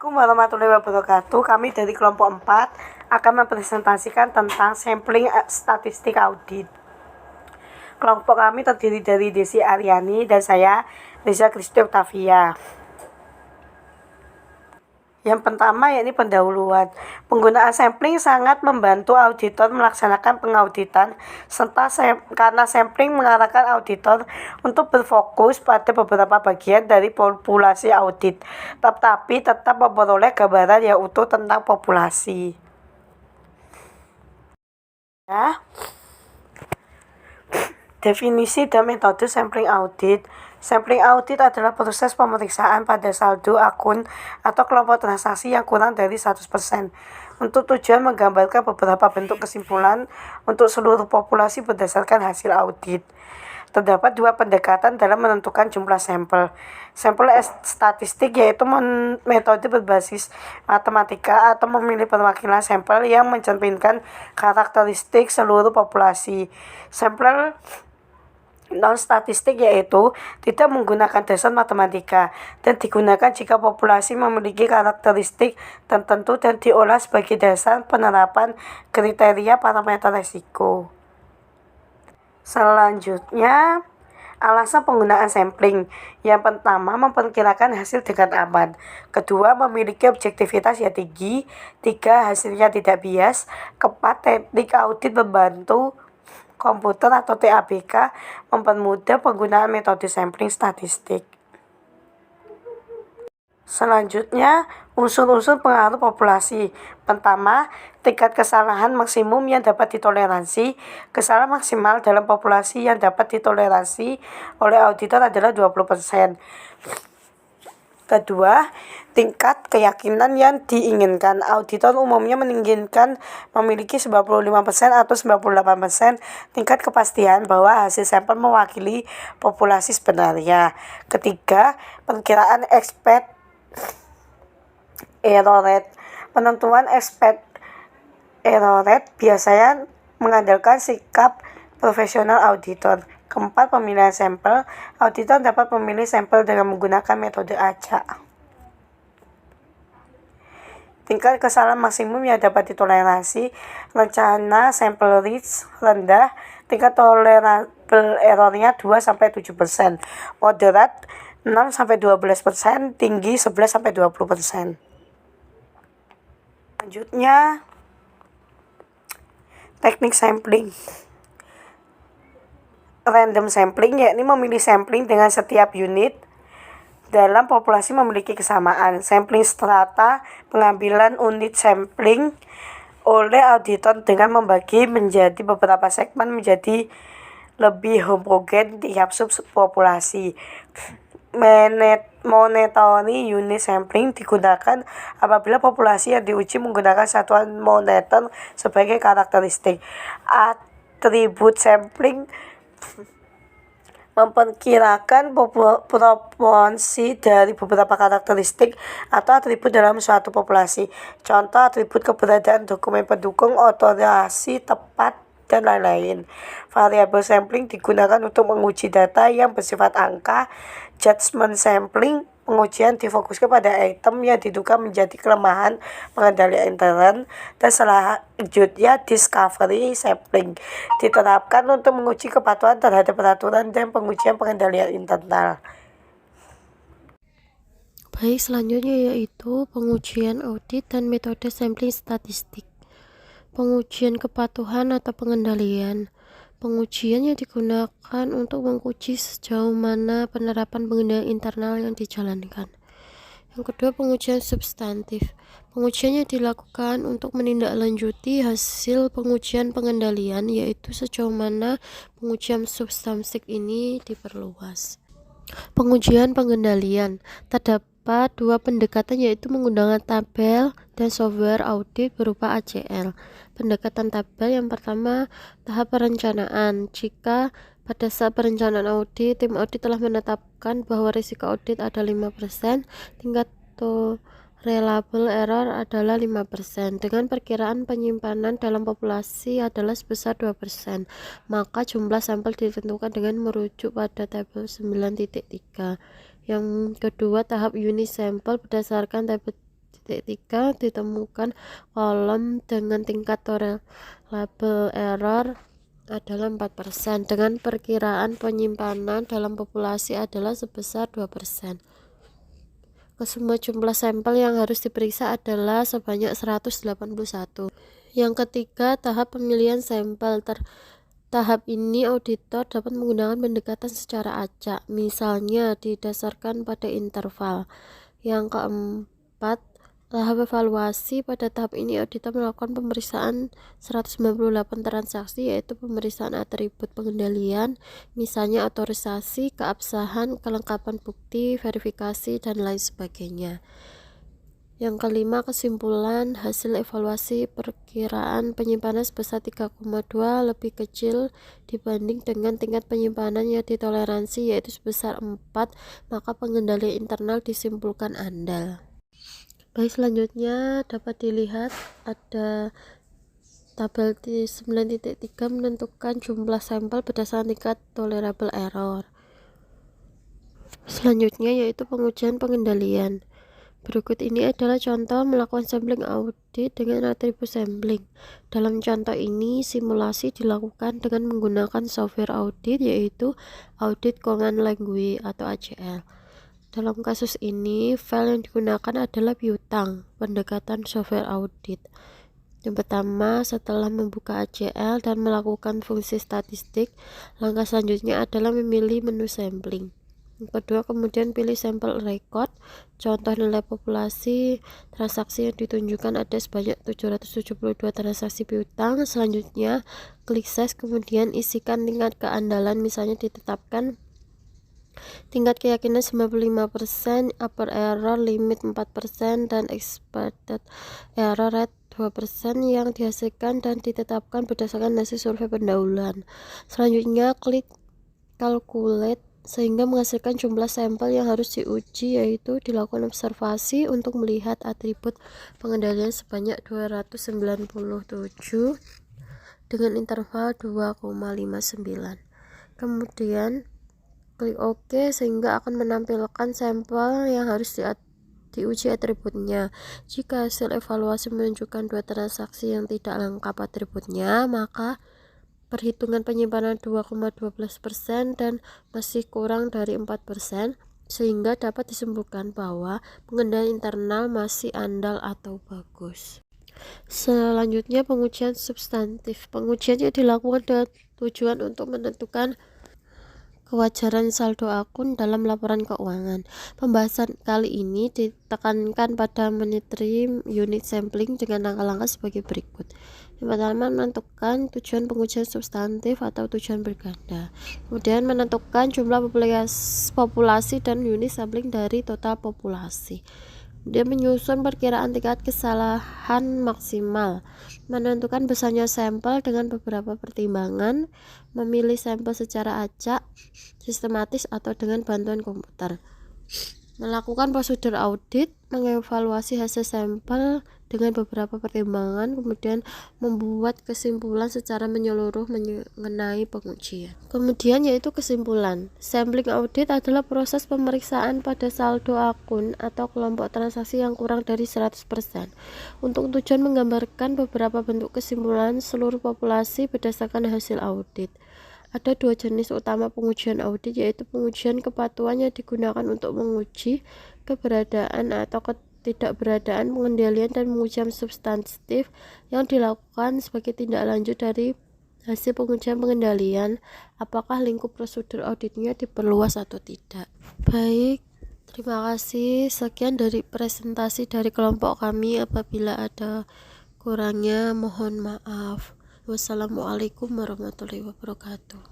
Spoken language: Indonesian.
Assalamualaikum warahmatullahi wabarakatuh. Kami dari kelompok 4 akan mempresentasikan tentang sampling statistik audit. Kelompok kami terdiri dari Desi Aryani dan saya, Desa Kristi Octavia. Yang pertama yakni pendahuluan. Penggunaan sampling sangat membantu auditor melaksanakan pengauditan karena sampling mengarahkan auditor untuk berfokus pada beberapa bagian dari populasi audit, tetapi tetap memperoleh gambaran yang utuh tentang populasi. Definisi dan metode sampling audit. Sampling audit adalah proses pemeriksaan pada saldo akun atau kelompok transaksi yang kurang dari 100% untuk tujuan menggambarkan beberapa bentuk kesimpulan untuk seluruh populasi berdasarkan hasil audit. Terdapat dua pendekatan dalam menentukan jumlah sampel. Sampel statistik yaitu metode berbasis matematika atau memilih perwakilan sampel yang mencerminkan karakteristik seluruh populasi. Sampel non-statistik yaitu tidak menggunakan dasar matematika dan digunakan jika populasi memiliki karakteristik tertentu dan diolah sebagai dasar penerapan kriteria parameter risiko. Selanjutnya, alasan penggunaan sampling. Yang pertama, memperkirakan hasil dengan aman. Kedua, memiliki objektivitas yang tinggi. Tiga, hasilnya tidak bias. Keempat, teknik audit membantu komputer atau TABK mempermudah penggunaan metode sampling statistik. Selanjutnya, unsur-unsur pengaruh populasi. Pertama, tingkat kesalahan maksimum yang dapat ditoleransi. Kesalahan maksimal dalam populasi yang dapat ditoleransi oleh auditor adalah 20%. Kedua, tingkat keyakinan yang diinginkan. Auditor umumnya menginginkan memiliki 95% atau 98% tingkat kepastian bahwa hasil sampel mewakili populasi sebenarnya. Ketiga, perkiraan expect error rate. Penentuan expect error rate biasanya mengandalkan sikap profesional auditor. Keempat, pemilihan sampel. Auditor dapat memilih sampel dengan menggunakan metode acak. Tingkat kesalahan maksimum yang dapat ditoleransi. Rencana sampel reach rendah. Tingkat tolerable errornya 2-7%. Moderat 6-12%. Tinggi 11-20%. Selanjutnya, teknik sampling. Random sampling yakni memilih sampling dengan setiap unit dalam populasi memiliki kesamaan. Sampling strata, pengambilan unit sampling oleh auditor dengan membagi menjadi beberapa segmen menjadi lebih homogen tiap subpopulasi. Monetary unit sampling digunakan apabila populasi yang diuji menggunakan satuan moneter sebagai karakteristik. Atribut sampling memperkirakan proporsi dari beberapa karakteristik atau atribut dalam suatu populasi. Contoh atribut keberadaan dokumen pendukung, otorasi tepat, dan lain-lain. Variabel sampling digunakan untuk menguji data yang bersifat angka. Judgment sampling, pengujian difokuskan pada item yang diduga menjadi kelemahan pengendalian intern. Dan selanjutnya discovery sampling diterapkan untuk menguji kepatuhan terhadap peraturan dan pengujian pengendalian internal. Baik, selanjutnya yaitu pengujian audit dan metode sampling statistik. Pengujian kepatuhan atau pengendalian. Pengujian yang digunakan untuk menguji sejauh mana penerapan pengendalian internal yang dijalankan. Yang kedua, pengujian substantif. Pengujian yang dilakukan untuk menindaklanjuti hasil pengujian pengendalian, yaitu sejauh mana pengujian substantif ini diperluas. Pengujian pengendalian. Terdapat dua pendekatan, yaitu menggunakan tabel dan software audit berupa ACL. Pendekatan tabel yang pertama, tahap perencanaan. Jika pada saat perencanaan audit, tim audit telah menetapkan bahwa risiko audit ada 5%, tingkat tolerable error adalah 5%, dengan perkiraan penyimpanan dalam populasi adalah sebesar 2%, maka jumlah sampel ditentukan dengan merujuk pada tabel 9.3. Yang kedua, tahap unit sampel berdasarkan tabel 9.3 ditemukan kolom dengan tingkat tolerable error adalah 4%, dengan perkiraan penyimpanan dalam populasi adalah sebesar 2%. Kesemua jumlah sampel yang harus diperiksa adalah sebanyak 181. Yang ketiga, tahap pemilihan sampel. Tahap ini auditor dapat menggunakan pendekatan secara acak, misalnya didasarkan pada interval. Yang keempat, tahap evaluasi. Pada tahap ini auditor melakukan pemeriksaan 198 transaksi, yaitu pemeriksaan atribut pengendalian, misalnya otorisasi, keabsahan, kelengkapan bukti, verifikasi, dan lain sebagainya. Yang kelima, kesimpulan hasil evaluasi. Perkiraan penyimpanan sebesar 3,2 lebih kecil dibanding dengan tingkat penyimpanan yang ditoleransi, yaitu sebesar 4, maka pengendalian internal disimpulkan andal. Baik, selanjutnya dapat dilihat ada tabel 9.3 menentukan jumlah sampel berdasarkan tingkat tolerable error. Selanjutnya yaitu pengujian pengendalian. Berikut ini adalah contoh melakukan sampling audit dengan atribut sampling. Dalam contoh ini, simulasi dilakukan dengan menggunakan software audit, yaitu Audit Command Language atau ACL. Dalam kasus ini, file yang digunakan adalah piutang, pendekatan software audit. Yang pertama, setelah membuka ACL dan melakukan fungsi statistik, langkah selanjutnya adalah memilih menu sampling. Yang kedua, kemudian pilih sampel record. Contoh nilai populasi transaksi yang ditunjukkan ada sebanyak 772 transaksi piutang. Selanjutnya, klik size, kemudian isikan tingkat keandalan, misalnya ditetapkan tingkat keyakinan 95%, upper error limit 4%, dan expected error rate 2% yang dihasilkan dan ditetapkan berdasarkan hasil survei pendahuluan. Selanjutnya, klik calculate sehingga menghasilkan jumlah sampel yang harus diuji, yaitu dilakukan observasi untuk melihat atribut pengendalian sebanyak 297 dengan interval 2,59. Kemudian klik OK sehingga akan menampilkan sampel yang harus diuji atributnya. Jika hasil evaluasi menunjukkan 2 transaksi yang tidak lengkap atributnya, maka perhitungan penyimpanan 2,12% dan masih kurang dari 4%, sehingga dapat disimpulkan bahwa pengendalian internal masih andal atau bagus. Selanjutnya, pengujian substantif. Pengujiannya dilakukan dengan tujuan untuk menentukan kewajaran saldo akun dalam laporan keuangan. Pembahasan kali ini ditekankan pada monitoring unit sampling dengan langkah-langkah sebagai berikut. Yang pertama, menentukan tujuan pengujian substantif atau tujuan berganda. Kemudian menentukan jumlah populasi dan unit sampling dari total populasi. Dia menyusun perkiraan tingkat kesalahan maksimal, menentukan besarnya sampel dengan beberapa pertimbangan, memilih sampel secara acak, sistematis atau dengan bantuan komputer, melakukan prosedur audit, mengevaluasi hasil sampel dengan beberapa pertimbangan, kemudian membuat kesimpulan secara menyeluruh mengenai pengujian. Kemudian yaitu kesimpulan. Sampling audit adalah proses pemeriksaan pada saldo akun atau kelompok transaksi yang kurang dari 100% untuk tujuan menggambarkan beberapa bentuk kesimpulan seluruh populasi berdasarkan hasil audit. Ada 2 jenis utama pengujian audit, yaitu pengujian kepatuhan yang digunakan untuk menguji keberadaan atau ketidakberadaan pengendalian, dan pengujian substantif yang dilakukan sebagai tindak lanjut dari hasil pengujian pengendalian, apakah lingkup prosedur auditnya diperluas atau tidak. Baik, terima kasih. Sekian dari presentasi dari kelompok kami. Apabila ada kurangnya mohon maaf. Wassalamualaikum warahmatullahi wabarakatuh.